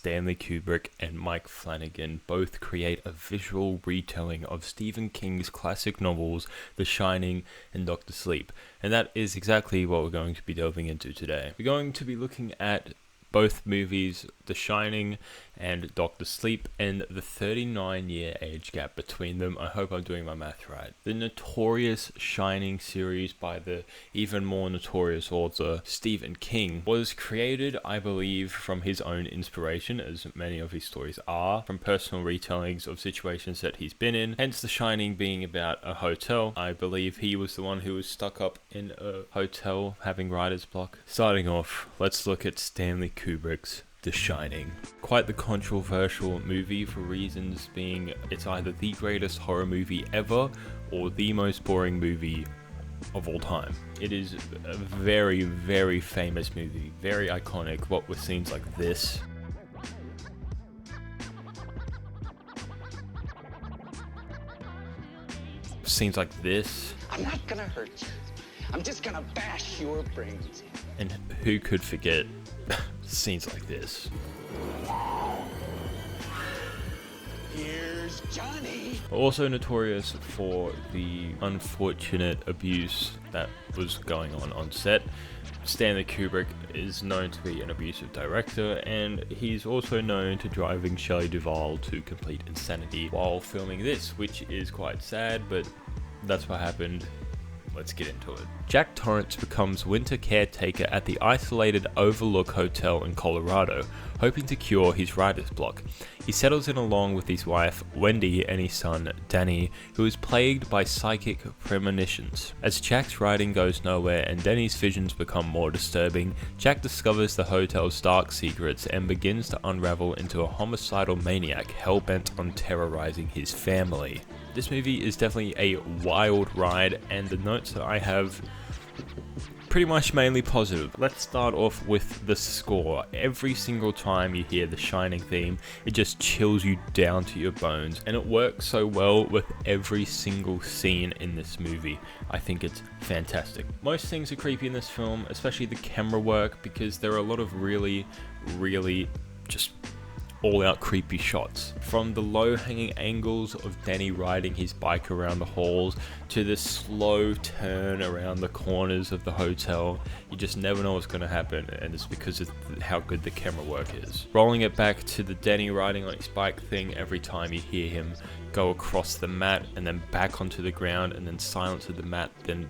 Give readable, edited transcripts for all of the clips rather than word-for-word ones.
Stanley Kubrick and Mike Flanagan both create a visual retelling of Stephen King's classic novels, The Shining and Dr. Sleep. And that is exactly what we're going to be delving into today. We're going to be looking at both movies, The Shining and Dr. Sleep, and the 39-year age gap between them. I hope I'm doing my math right. The notorious Shining series by the even more notorious author Stephen King was created, I believe, from his own inspiration, as many of his stories are, from personal retellings of situations that he's been in. Hence The Shining being about a hotel. I believe he was the one who was stuck up in a hotel having writer's block. Starting off, let's look at Stanley Kubrick's The Shining. Quite the controversial movie for reasons being it's either the greatest horror movie ever or the most boring movie of all time. It is a very, very famous movie, very iconic, what with scenes like this. Scenes like this. I'm not gonna hurt you. I'm just gonna bash your brains in. And who could forget scenes like this? Here's Johnny. Also notorious for the unfortunate abuse that was going on set. Stanley Kubrick is known to be an abusive director, and he's also known to driving Shelley Duvall to complete insanity while filming this, which is quite sad, but that's what happened. Let's get into it. Jack Torrance becomes winter caretaker at the isolated Overlook Hotel in Colorado, hoping to cure his writer's block. He settles in along with his wife, Wendy, and his son, Danny, who is plagued by psychic premonitions. As Jack's writing goes nowhere and Danny's visions become more disturbing, Jack discovers the hotel's dark secrets and begins to unravel into a homicidal maniac hell-bent on terrorizing his family. This movie is definitely a wild ride, and the notes that I have pretty much mainly positive. Let's start off with the score. Every single time you hear the Shining theme, it just chills you down to your bones, and it works so well with every single scene in this movie. I think it's fantastic. Most things are creepy in this film, especially the camera work, because there are a lot of really just all-out creepy shots. From the low-hanging angles of Danny riding his bike around the halls to the slow turn around the corners of the hotel, you just never know what's going to happen, and it's because of how good the camera work is. Rolling it back to the Danny riding on his bike thing, every time you hear him go across the mat and then back onto the ground and then silence of the mat, then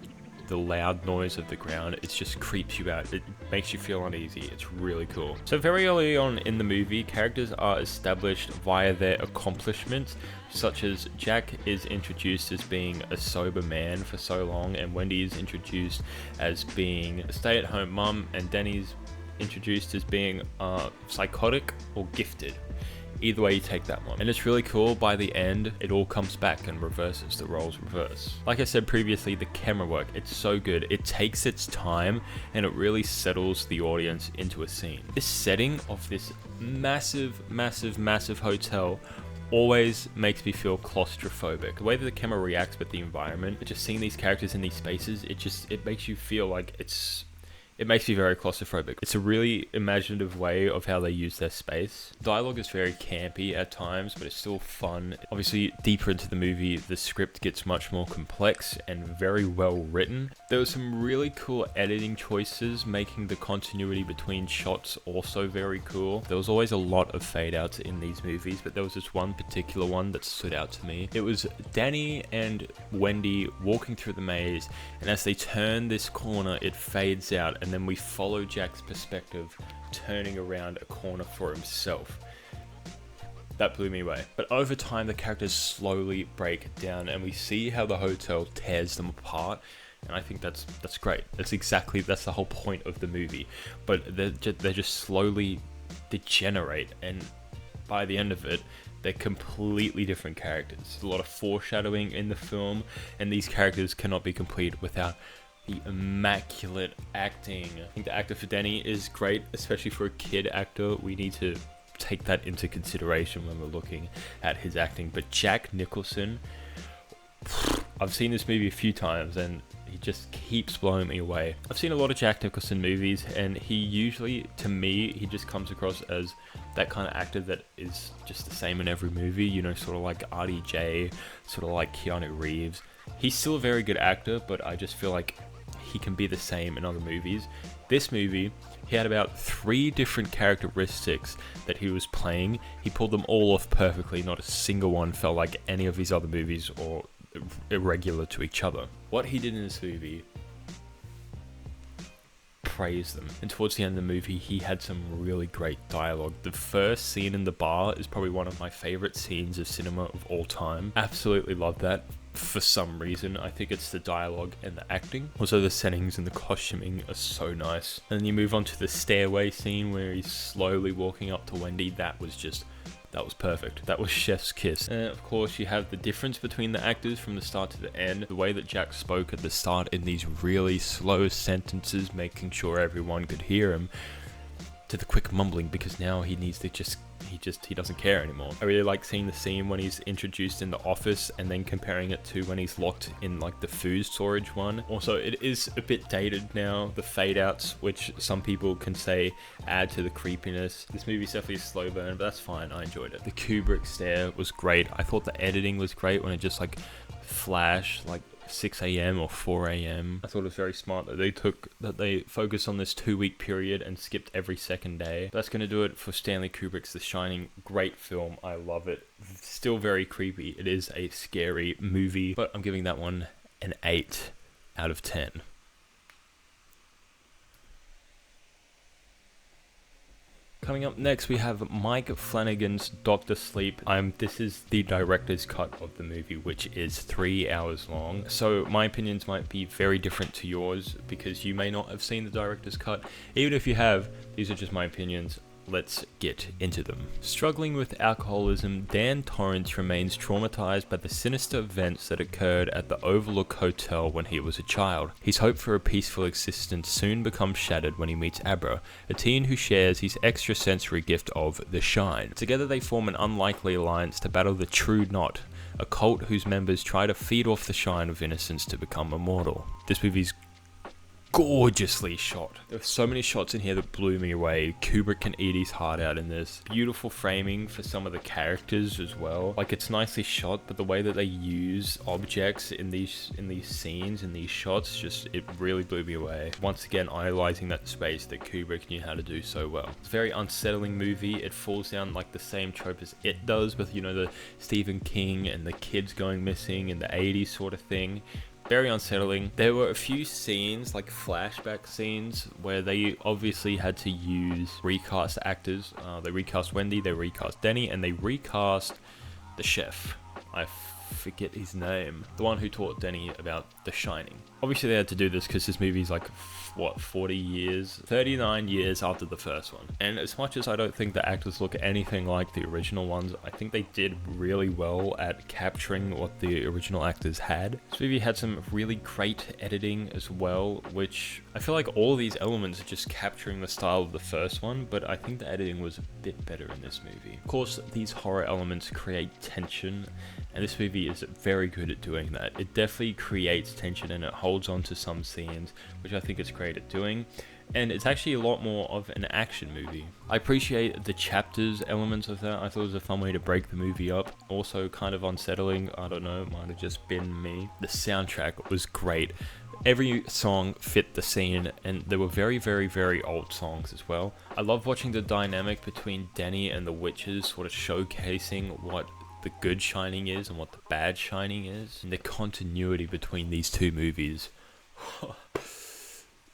the loud noise of the ground, it just creeps you out. It makes you feel uneasy. It's really cool. So very early on in the movie, characters are established via their accomplishments, such as Jack is introduced as being a sober man for so long, and Wendy is introduced as being a stay-at-home mum, and Danny's introduced as being psychotic or gifted. Either way you take that one. And it's really cool, by the end, it all comes back and reverses, the roles reverse. Like I said previously, the camera work, it's so good. It takes its time and it really settles the audience into a scene. This setting of this massive hotel always makes me feel claustrophobic. The way that the camera reacts with the environment, just seeing these characters in these spaces, it makes you feel like it makes me very claustrophobic. It's a really imaginative way of how they use their space. Dialogue is very campy at times, but it's still fun. Obviously, deeper into the movie, the script gets much more complex and very well written. There were some really cool editing choices, making the continuity between shots also very cool. There was always a lot of fade outs in these movies, but there was this one particular one that stood out to me. It was Danny and Wendy walking through the maze, and as they turn this corner, it fades out, and then we follow Jack's perspective turning around a corner for himself. That blew me away. But over time, the characters slowly break down, and we see how the hotel tears them apart, and I think that's great. That's the whole point of the movie. But they just slowly degenerate, and by the end of it, they're completely different characters. There's a lot of foreshadowing in the film, and these characters cannot be complete without the immaculate acting. I think the actor for Danny is great, especially for a kid actor. We need to take that into consideration when we're looking at his acting. But Jack Nicholson, I've seen this movie a few times, and he just keeps blowing me away. I've seen a lot of Jack Nicholson movies, and he usually, to me, he just comes across as that kind of actor that is just the same in every movie, you know, sort of like RDJ, sort of like Keanu Reeves. He's still a very good actor, but I just feel like he can be the same in other movies. This movie, he had about 3 different characteristics that he was playing. He pulled them all off perfectly. Not a single one felt like any of his other movies or irregular to each other. What he did in this movie, praise them. And towards the end of the movie, he had some really great dialogue. The first scene in the bar is probably one of my favorite scenes of cinema of all time. Absolutely love that. For some reason, I think it's the dialogue and the acting. Also, the settings and the costuming are so nice. And then you move on to the stairway scene where he's slowly walking up to Wendy. That was perfect. That was chef's kiss. And of course, you have the difference between the actors from the start to the end. The way that Jack spoke at the start in these really slow sentences, making sure everyone could hear him, to the quick mumbling, because now he needs to he doesn't care anymore. I really like seeing the scene when he's introduced in the office and then comparing it to when he's locked in like the food storage one. Also, it is a bit dated now, the fade outs, which some people can say add to the creepiness. This movie's definitely a slow burn, but that's fine. I enjoyed it. The Kubrick stare was great. I thought the editing was great when it just like flashed like 6 a.m. or 4 a.m. I thought it was very smart that they focused on this 2-week period and skipped every second day. That's going to do it for Stanley Kubrick's The Shining. Great film. I love it. Still very creepy. It is a scary movie, but I'm giving that one an 8 out of 10. Coming up next, we have Mike Flanagan's Dr. Sleep. This is the director's cut of the movie, which is 3 hours long. So my opinions might be very different to yours because you may not have seen the director's cut. Even if you have, these are just my opinions. Let's get into them. Struggling with alcoholism, Dan Torrance remains traumatized by the sinister events that occurred at the Overlook Hotel when he was a child. His hope for a peaceful existence soon becomes shattered when he meets Abra, a teen who shares his extrasensory gift of the Shine. Together they form an unlikely alliance to battle the True Knot, a cult whose members try to feed off the shine of innocence to become immortal. This movie's gorgeously shot. There are so many shots in here that blew me away. Kubrick can eat his heart out in this. Beautiful framing for some of the characters as well. Like, it's nicely shot, but the way that they use objects in these scenes, in these shots, it really blew me away. Once again, idolizing that space that Kubrick knew how to do so well. It's a very unsettling movie. It falls down like the same trope as It does, with, you know, the Stephen King and the kids going missing in the 80s sort of thing. Very unsettling. There were a few scenes, like flashback scenes, where they obviously had to use recast actors. They recast Wendy, they recast Denny, and they recast the chef. I forget his name. The one who taught Denny about The Shining. Obviously they had to do this because this movie's like, 39 years after the first one. And as much as I don't think the actors look anything like the original ones, I think they did really well at capturing what the original actors had. This movie had some really great editing as well, which I feel like all of these elements are just capturing the style of the first one, but I think the editing was a bit better in this movie. Of course, these horror elements create tension, and this movie is very good at doing that. It definitely creates tension and it holds on to some scenes, which I think it's great at doing. And it's actually a lot more of an action movie. I appreciate the chapters elements of that. I thought it was a fun way to break the movie up. Also kind of unsettling. I don't know, it might have just been me. The soundtrack was great. Every song fit the scene, and they were very, very, very old songs as well. I love watching the dynamic between Denny and the witches, sort of showcasing what the good Shining is and what the bad Shining is, and the continuity between these two movies.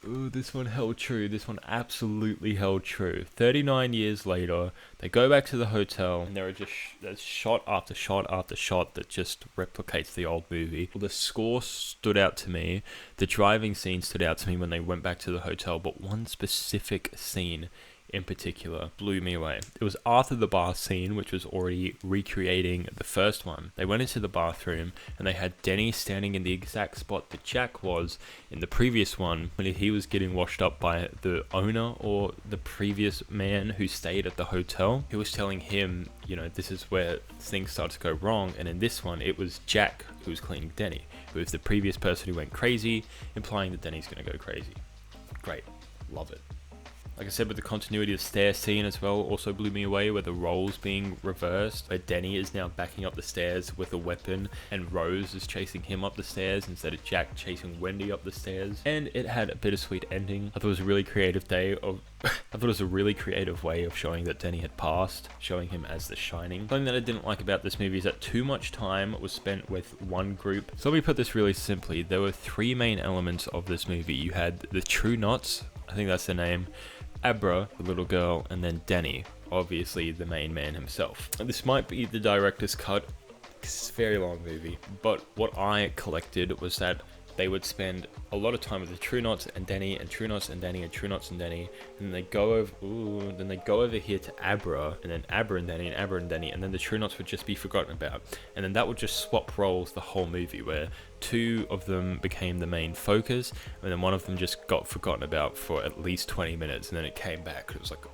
Ooh, this one held true. This one absolutely held true. 39 years later, they go back to the hotel, and there are just there's shot after shot after shot that just replicates the old movie. Well, the score stood out to me. The driving scene stood out to me when they went back to the hotel, but one specific scene in particular blew me away. It was after the bath scene, which was already recreating the first one. They went into the bathroom and they had Denny standing in the exact spot that Jack was in the previous one when he was getting washed up by the owner or the previous man who stayed at the hotel. He was telling him, you know, this is where things start to go wrong. And in this one, it was Jack who was cleaning Denny, who was the previous person who went crazy, implying that Denny's going to go crazy. Great. Love it. Like I said, with the continuity of the stair scene as well, also blew me away, where the roles being reversed, where Denny is now backing up the stairs with a weapon and Rose is chasing him up the stairs instead of Jack chasing Wendy up the stairs. And it had a bittersweet ending. I thought it was a really creative way of showing that Denny had passed, showing him as the Shining. Something that I didn't like about this movie is that too much time was spent with one group. So let me put this really simply. There were three main elements of this movie. You had the True Knots, I think that's the name, Abra, the little girl, and then Denny, obviously the main man himself. And this might be the director's cut, because it's a very long movie, but what I collected was that they would spend a lot of time with the True Knots and Denny, and True Knots and Denny, and True Knots and Denny, and then they go over here to Abra, and then Abra and Denny, and Abra and Denny, and then the True Knots would just be forgotten about. And then that would just swap roles the whole movie, where two of them became the main focus, and then one of them just got forgotten about for at least 20 minutes, and then it came back. It was like,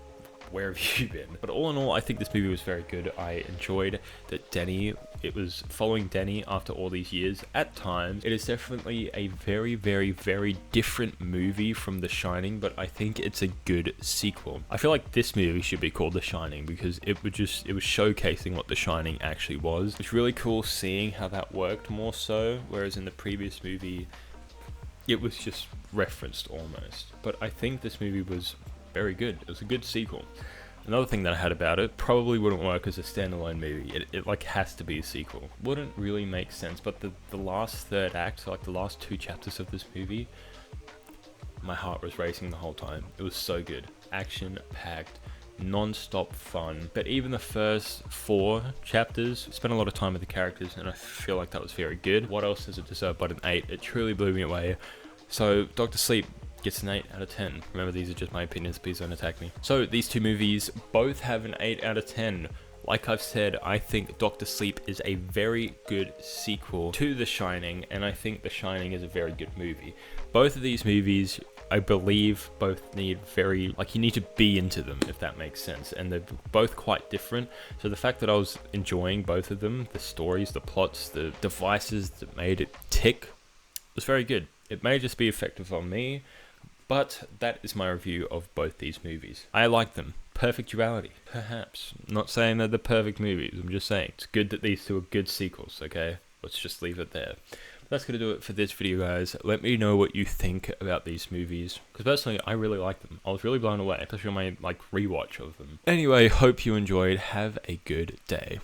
where have you been? But all in all, I think this movie was very good. I enjoyed that Denny, it was following Denny after all these years. At times, it is definitely a very, very, very different movie from The Shining, but I think it's a good sequel. I feel like this movie should be called The Shining because it was showcasing what The Shining actually was. It's really cool seeing how that worked more so, whereas in the previous movie, it was just referenced almost. But I think this movie was very good. It was a good sequel. Another thing that I had about it, probably wouldn't work as a standalone movie. It like has to be a sequel. Wouldn't really make sense, but the last third act, so like the last two chapters of this movie, my heart was racing the whole time. It was so good. Action-packed, non-stop fun. But even the first 4 chapters, spent a lot of time with the characters, and I feel like that was very good. What else does it deserve but an 8? It truly blew me away. So, Dr. Sleep gets an 8 out of 10. Remember, these are just my opinions, please don't attack me. So these two movies both have an 8 out of 10. Like I've said, I think Dr. Sleep is a very good sequel to The Shining, and I think The Shining is a very good movie. Both of these movies, I believe, both need you need to be into them, if that makes sense, and they're both quite different. So the fact that I was enjoying both of them, the stories, the plots, the devices that made it tick, was very good. It may just be effective on me, but that is my review of both these movies. I like them. Perfect Duality, perhaps. I'm not saying they're the perfect movies. I'm just saying it's good that these two are good sequels, okay? Let's just leave it there. But that's going to do it for this video, guys. Let me know what you think about these movies, because personally, I really like them. I was really blown away, especially on my rewatch of them. Anyway, hope you enjoyed. Have a good day.